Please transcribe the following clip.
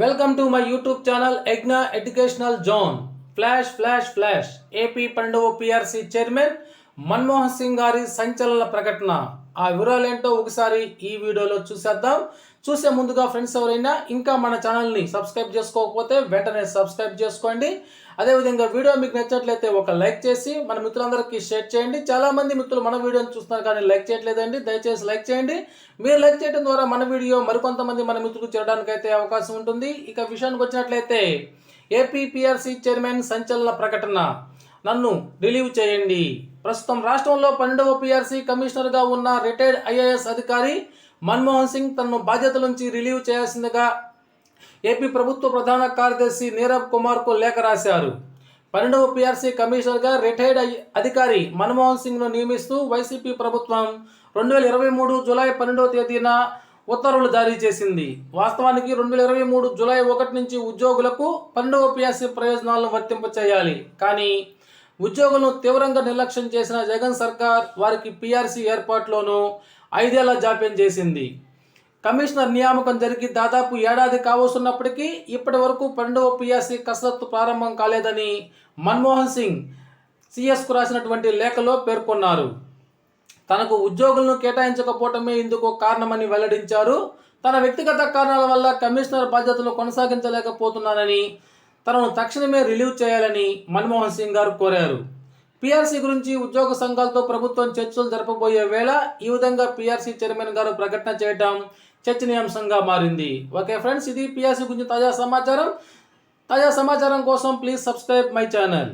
Welcome to my YouTube channel ఎగ్నా educational zone. Flash AP 12వ PRC chairman Manmohan Singh గారి సంచలన ప్రకటన. ఆ వివరాలేంటో ఒకసారి ఈ వీడియోలో చూసేద్దాం. చూసే ముందుగా ఫ్రెండ్స్ ఎవరైనా ఇంకా మన ఛానల్ని సబ్స్క్రైబ్ చేసుకోకపోతే వెంటనే సబ్స్క్రైబ్ చేసుకోండి. అదేవిధంగా వీడియో మీకు నచ్చినట్లయితే ఒక లైక్ చేసి మన మిత్రులందరికీ షేర్ చేయండి. చాలామంది మిత్రులు మన వీడియోని చూస్తున్నారు కానీ లైక్ చేయట్లేదండి. దయచేసి లైక్ చేయండి. మీరు లైక్ చేయడం ద్వారా మన వీడియో మరికొంతమంది మన మిత్రులకు చేరడానికి అయితే అవకాశం ఉంటుంది. ఇక విషయానికి వచ్చినట్లయితే ఏపీ పిఆర్సీ చైర్మన్ సంచలన ప్రకటన. నన్ను రిలీవ్ చేయండి. ప్రస్తుతం రాష్ట్రంలో 12వ పిఆర్సీ కమిషనర్గా ఉన్న రిటైర్డ్ ఐఏఎస్ అధికారి మన్మోహన్ సింగ్ తనను బాధ్యతల నుంచి రిలీవ్ చేయాల్సిందిగా ఏపీ ప్రభుత్వ ప్రధాన కార్యదర్శి నీరబ్ కుమార్కు లేఖ రాశారు. 12వ పిఆర్సీ కమిషనర్గా రిటైర్డ్ అధికారి మన్మోహన్ సింగ్ను నియమిస్తూ వైసీపీ ప్రభుత్వం 2023 జూలై 12వ తేదీన ఉత్తర్వులు జారీ చేసింది. వాస్తవానికి 2023 జూలై 1 నుంచి ఉద్యోగులకు 12వ పిఆర్సీ ప్రయోజనాలను వర్తింపచేయాలి. కానీ ఉద్యోగులను తీవ్రంగా నిర్లక్ష్యం చేసిన జగన్ సర్కార్ వారికి పిఆర్సీ ఏర్పాటులోనూ 5 ఏళ్ల జాప్యం చేసింది. కమిషనర్ నియామకం జరిగి దాదాపు ఏడాది కావస్తున్నప్పటికీ ఇప్పటి వరకు 12వ పిఆర్సీ కసరత్తు ప్రారంభం కాలేదని మన్మోహన్ సింగ్ సిఎస్కు రాసినటువంటి లేఖలో పేర్కొన్నారు. తనకు ఉద్యోగులను కేటాయించకపోవటమే ఇందుకు కారణమని వెల్లడించారు. తన వ్యక్తిగత కారణాల వల్ల కమిషనర్ బాధ్యతలు కొనసాగించలేకపోతున్నానని, తనను తక్షణమే రిలీవ్ చేయాలని మన్మోహన్ సింగ్ గారు కోరారు. పిఆర్సీ గురించి ఉద్యోగ సంఘాలతో ప్రభుత్వం చర్చలు జరపబోయే వేళ ఈ విధంగా పిఆర్సీ చైర్మన్ గారు ప్రకటన చేయడం చర్చనీయాంశంగా మారింది. ఓకే ఫ్రెండ్స్, ఇది పిఆర్సీ గురించి తాజా సమాచారం కోసం ప్లీజ్ సబ్స్క్రైబ్ మై ఛానల్.